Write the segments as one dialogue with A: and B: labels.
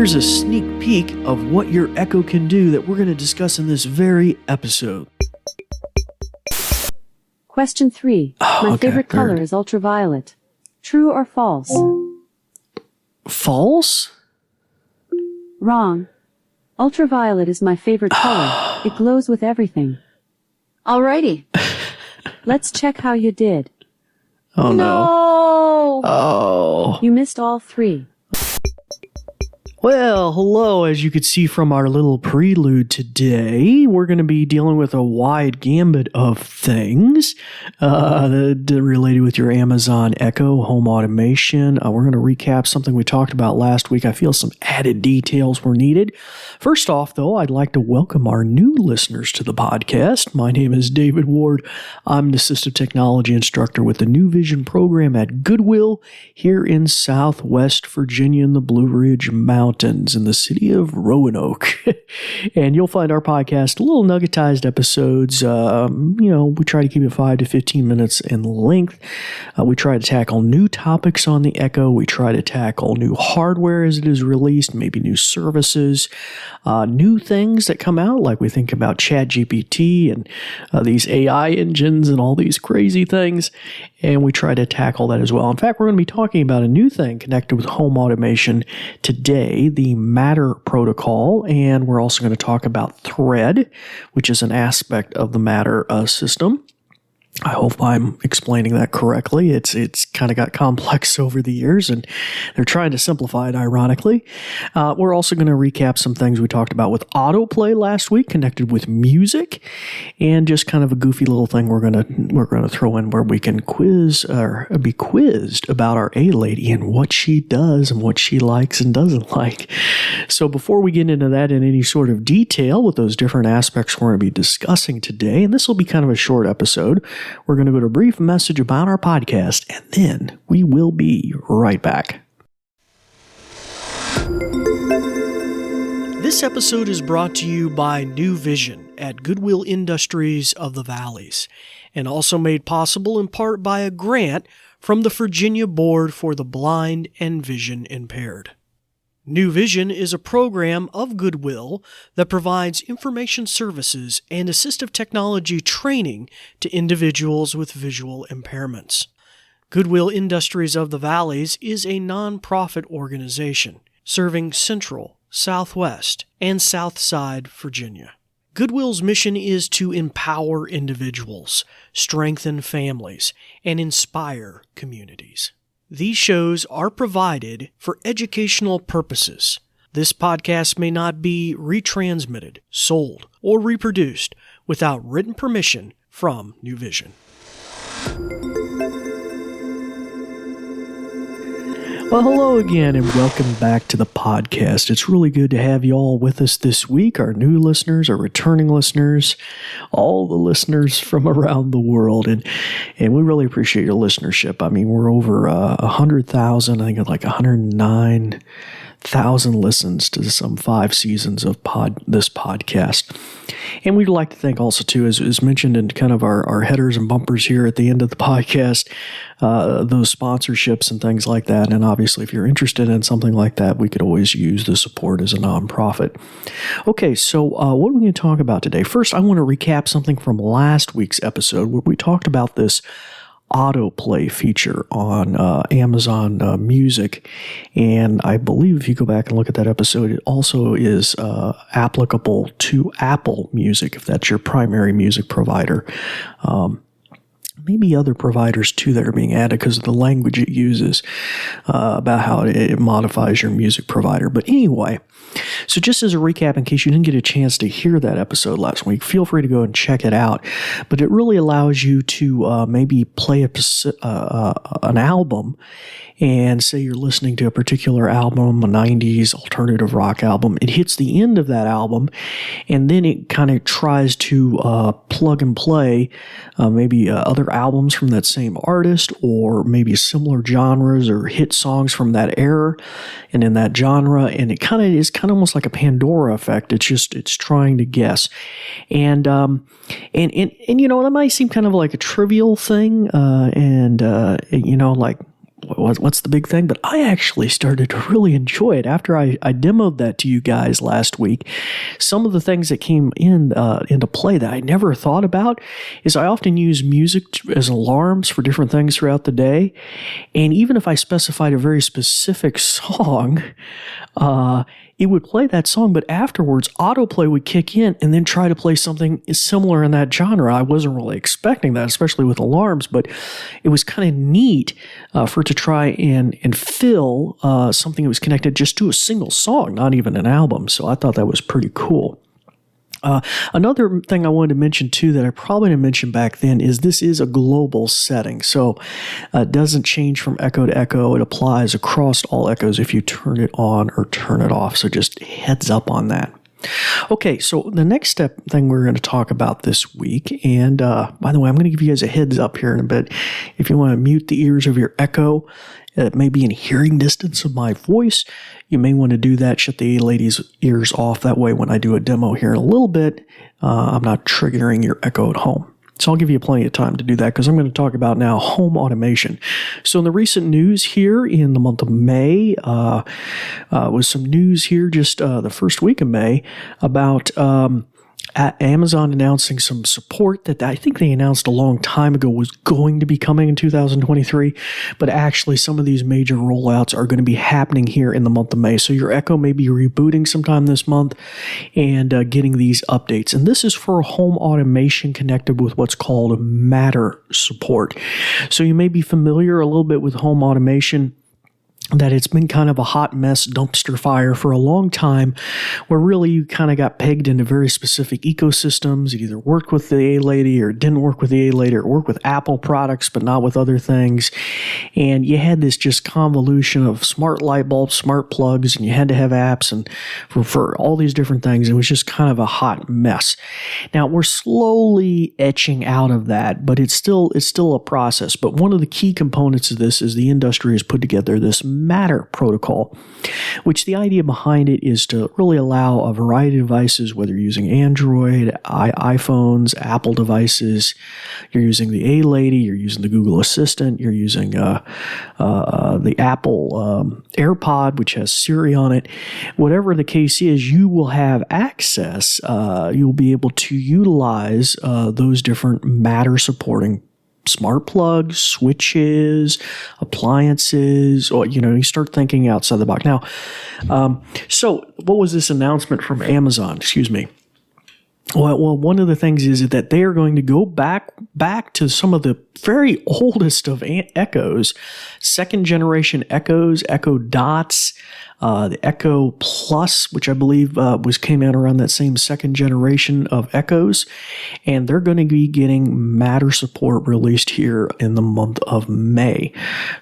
A: Here's a sneak peek of what your Echo can do that we're going to discuss in this very episode.
B: Question 3. My favorite color is ultraviolet. True or false?
A: False?
B: Wrong. Ultraviolet is my favorite color. It glows with everything. Alrighty. Let's check how you did.
A: Oh no. Oh.
B: You missed all 3.
A: Well, hello. As you could see from our little prelude today, we're going to be dealing with a wide gambit of things related with your Amazon Echo home automation. We're going to recap something we talked about last week. I feel some added details were needed. First off, though, I'd like to welcome our new listeners to the podcast. My name is David Ward. I'm an assistive technology instructor with the New Vision program at Goodwill here in Southwest Virginia in the Blue Ridge Mountains in the city of Roanoke. And you'll find our podcast a little nuggetized episodes. We try to keep it 5 to 15 minutes in length. We try to tackle new topics on the Echo. We try to tackle new hardware as it is released, maybe new services, new things that come out, like we think about ChatGPT and these AI engines and all these crazy things. And we try to tackle that as well. In fact, we're going to be talking about a new thing connected with home automation today, the Matter protocol. And we're also going to talk about Thread, which is an aspect of the Matter system. I hope I'm explaining that correctly. It's kind of got complex over the years, and they're trying to simplify it, ironically. We're also going to recap some things we talked about with autoplay last week, connected with music, and just kind of a goofy little thing we're gonna throw in where we can quiz or be quizzed about our A-Lady and what she does and what she likes and doesn't like. So before we get into that in any sort of detail with those different aspects we're going to be discussing today, and this will be kind of a short episode, we're going to go to a brief message about our podcast, and then we will be right back. This episode is brought to you by New Vision at Goodwill Industries of the Valleys, and also made possible in part by a grant from the Virginia Board for the Blind and Vision Impaired. New Vision is a program of Goodwill that provides information services and assistive technology training to individuals with visual impairments. Goodwill Industries of the Valleys is a nonprofit organization serving Central, Southwest, and Southside Virginia. Goodwill's mission is to empower individuals, strengthen families, and inspire communities. These shows are provided for educational purposes. This podcast may not be retransmitted, sold, or reproduced without written permission from New Vision. Well, hello again, and welcome back to the podcast. It's really good to have you all with us this week, our new listeners, our returning listeners, all the listeners from around the world, and we really appreciate your listenership. I mean, we're over 100,000, I think it's like 109,000 listens to some 5 seasons of this podcast. And we'd like to thank also, too, as mentioned in kind of our headers and bumpers here at the end of the podcast, those sponsorships and things like that. And obviously, if you're interested in something like that, we could always use the support as a nonprofit. Okay, so what are we going to talk about today? First, I want to recap something from last week's episode where we talked about this autoplay feature on Amazon Music, and I believe if you go back and look at that episode, it also is applicable to Apple Music if that's your primary music provider. Maybe other providers too that are being added because of the language it uses about how it modifies your music provider. But anyway, so just as a recap, in case you didn't get a chance to hear that episode last week, feel free to go and check it out. But it really allows you to maybe play an album, and say you're listening to a particular album, a 90s alternative rock album. It hits the end of that album, and then it kind of tries to plug and play maybe other albums from that same artist, or maybe similar genres or hit songs from that era and in that genre. And it kind of is almost like a Pandora effect. It's trying to guess. And you know, that might seem kind of like a trivial thing, like what's the big thing? But I actually started to really enjoy it after I demoed that to you guys last week. Some of the things that came into play that I never thought about is I often use music as alarms for different things throughout the day. And even if I specified a very specific song, it would play that song, but afterwards, autoplay would kick in and then try to play something similar in that genre. I wasn't really expecting that, especially with alarms, but it was kind of neat for it to try and fill something that was connected just to a single song, not even an album. So I thought that was pretty cool. Another thing I wanted to mention too that I probably didn't mention back then is this is a global setting. So it doesn't change from echo to echo. It applies across all echoes if you turn it on or turn it off. So just heads up on that. Okay, so the next thing we're going to talk about this week, and by the way, I'm going to give you guys a heads up here in a bit. If you want to mute the ears of your echo, it may be in hearing distance of my voice. You may want to do that. Shut the lady's ears off. That way, when I do a demo here in a little bit, I'm not triggering your echo at home. So I'll give you plenty of time to do that because I'm going to talk about now home automation. So in the recent news here in the month of May, was some news here just the first week of May about Amazon announcing some support that I think they announced a long time ago was going to be coming in 2023, but actually some of these major rollouts are going to be happening here in the month of May. So your Echo may be rebooting sometime this month and getting these updates. And this is for home automation connected with what's called Matter support. So you may be familiar a little bit with home automation, that it's been kind of a hot mess dumpster fire for a long time, where really you kind of got pegged into very specific ecosystems. It either worked with the A-Lady or didn't work with the A-Lady, or worked with Apple products but not with other things. And you had this just convolution of smart light bulbs, smart plugs, and you had to have apps and for all these different things. It was just kind of a hot mess. Now we're slowly etching out of that, but it's still a process. But one of the key components of this is the industry has put together this Matter protocol, which the idea behind it is to really allow a variety of devices, whether you're using Android, iPhones, Apple devices, you're using the A-Lady, you're using the Google Assistant, you're using the Apple AirPod, which has Siri on it. Whatever the case is, you will have access. You'll be able to utilize those different Matter supporting smart plugs, switches, appliances, or, you start thinking outside the box. Now, so what was this announcement from Amazon? Excuse me. Well, one of the things is that they are going to go back to some of the very oldest of Echoes, second generation Echoes, Echo Dots, the Echo Plus, which I believe came out around that same second generation of Echoes, and they're going to be getting Matter support released here in the month of May.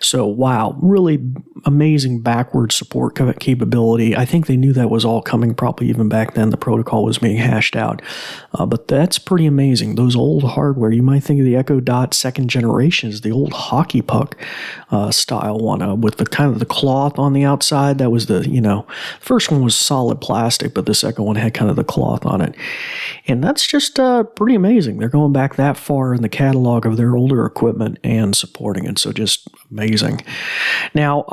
A: So, wow, really amazing backward support capability. I think they knew that was all coming probably even back then. The protocol was being hashed out, but that's pretty amazing. Those old hardware, you might think of the Echo Dot second generation as the old hockey puck style one with the kind of the cloth on the outside. That was the first one was solid plastic, but the second one had kind of the cloth on it. And that's just pretty amazing. They're going back that far in the catalog of their older equipment and supporting it. So just amazing. Now,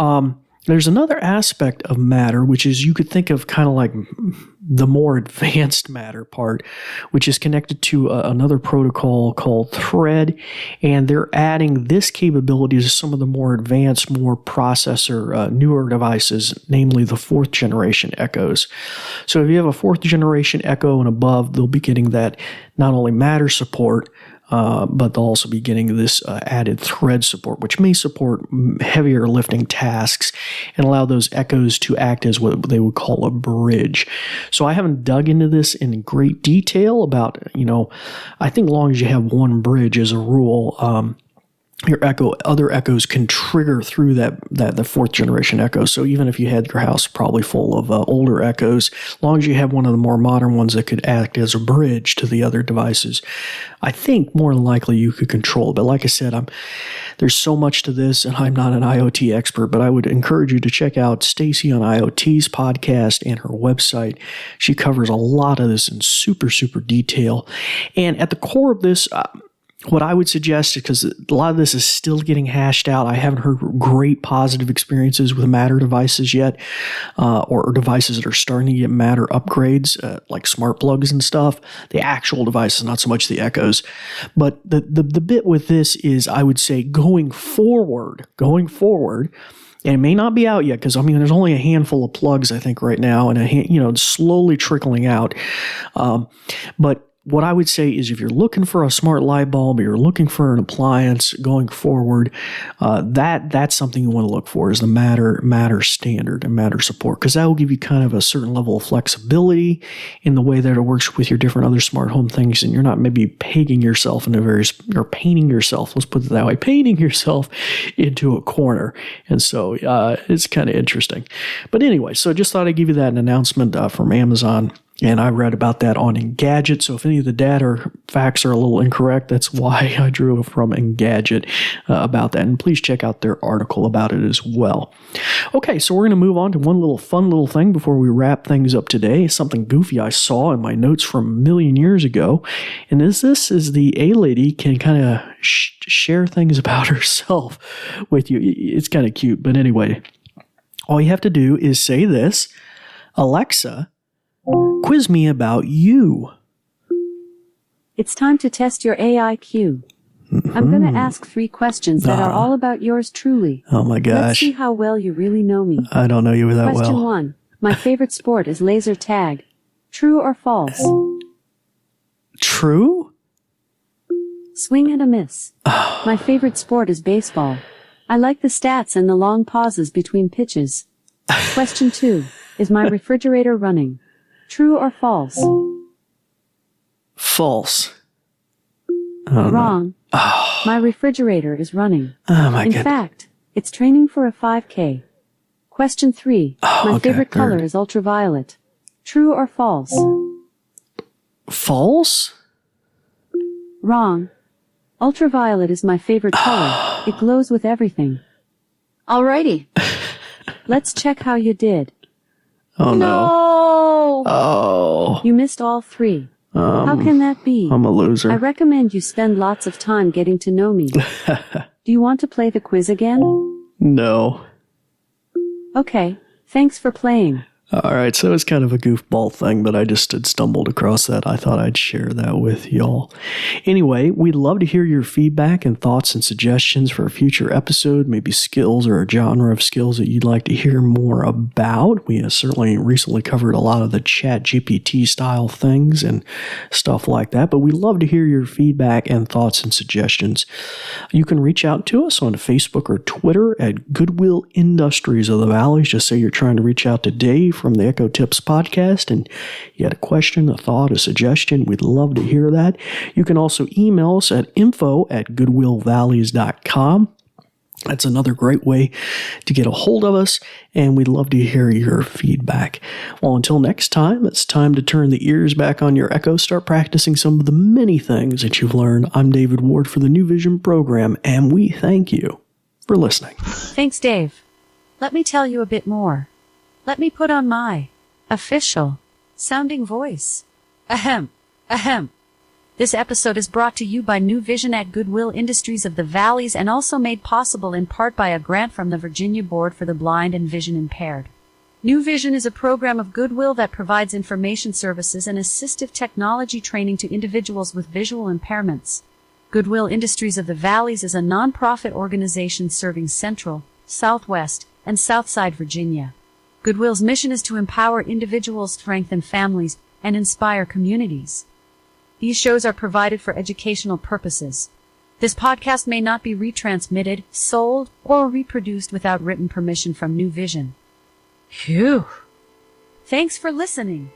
A: there's another aspect of Matter, which is you could think of kind of like the more advanced Matter part, which is connected to another protocol called Thread, and they're adding this capability to some of the more advanced, more processor, newer devices, namely the fourth generation Echoes. So if you have a fourth generation Echo and above, they'll be getting that not only Matter support, but they'll also be getting this added Thread support, which may support heavier lifting tasks and allow those Echoes to act as what they would call a bridge. So I haven't dug into this in great detail about, I think as long as you have one bridge as a rule, your other Echoes can trigger through the fourth generation Echo. So even if you had your house probably full of older Echoes, as long as you have one of the more modern ones that could act as a bridge to the other devices, I think more than likely you could control it. But like I said, there's so much to this, and I'm not an IoT expert, but I would encourage you to check out Stacy on IoT's podcast and her website. She covers a lot of this in super, super detail. And at the core of this, what I would suggest, because a lot of this is still getting hashed out, I haven't heard great positive experiences with Matter devices yet, or devices that are starting to get Matter upgrades, like smart plugs and stuff. The actual devices, not so much the Echoes. But the bit with this is, I would say, going forward, and it may not be out yet, because, I mean, there's only a handful of plugs, I think, right now, and slowly trickling out. But what I would say is, if you're looking for a smart light bulb, or you're looking for an appliance going forward, that's something you want to look for, is the Matter standard and Matter support, because that will give you kind of a certain level of flexibility in the way that it works with your different other smart home things, and you're not maybe painting yourself, let's put it that way, painting yourself into a corner. And so it's kind of interesting. But anyway, so I just thought I'd give you that announcement from Amazon. And I read about that on Engadget. So if any of the data or facts are a little incorrect, that's why I drew from Engadget about that. And please check out their article about it as well. Okay, so we're going to move on to one little fun little thing before we wrap things up today. Something goofy I saw in my notes from a million years ago. And this is the A-Lady can kind of share things about herself with you. It's kind of cute. But anyway, all you have to do is say this: Alexa, quiz me about you.
B: It's time to test your AIQ. I'm going to ask 3 questions that are all about yours truly.
A: Oh my gosh.
B: Let's see how well you really know me.
A: I don't know you that
B: Question
A: well.
B: 1. My favorite sport is laser tag. True or false?
A: True?
B: Swing and a miss. My favorite sport is baseball. I like the stats and the long pauses between pitches. Question 2. Is my refrigerator running? True or false?
A: False.
B: Wrong. My refrigerator is running.
A: Oh my
B: In
A: god.
B: fact, it's training for a 5K. Question 3. My favorite color is ultraviolet. True or false?
A: False?
B: Wrong. Ultraviolet is my favorite color. It glows with everything. Alrighty. Let's check how you did.
A: Oh no. Oh.
B: You missed all 3. How can that be?
A: I'm a loser.
B: I recommend you spend lots of time getting to know me. Do you want to play the quiz again?
A: No.
B: Okay, thanks for playing.
A: All right, so it's kind of a goofball thing, but I just had stumbled across that. I thought I'd share that with y'all. Anyway, we'd love to hear your feedback and thoughts and suggestions for a future episode, maybe skills or a genre of skills that you'd like to hear more about. We certainly recently covered a lot of the ChatGPT style things and stuff like that, but we'd love to hear your feedback and thoughts and suggestions. You can reach out to us on Facebook or Twitter at Goodwill Industries of the Valleys. Just say you're trying to reach out to Dave from the Echo Tips podcast, and you had a question, a thought, a suggestion. We'd love to hear that. You can also email us at info@goodwillvalleys.com. That's another great way to get a hold of us, and we'd love to hear your feedback. Well, until next time, it's time to turn the ears back on your Echo, start practicing some of the many things that you've learned. I'm David Ward for the New Vision program, and we thank you for listening.
B: Thanks, Dave. Let me tell you a bit more. Let me put on my official sounding voice. Ahem. Ahem. This episode is brought to you by New Vision at Goodwill Industries of the Valleys, and also made possible in part by a grant from the Virginia Board for the Blind and Vision Impaired. New Vision is a program of Goodwill that provides information services and assistive technology training to individuals with visual impairments. Goodwill Industries of the Valleys is a nonprofit organization serving Central, Southwest, and Southside Virginia. Goodwill's mission is to empower individuals, strengthen families, and inspire communities. These shows are provided for educational purposes. This podcast may not be retransmitted, sold, or reproduced without written permission from New Vision. Phew! Thanks for listening.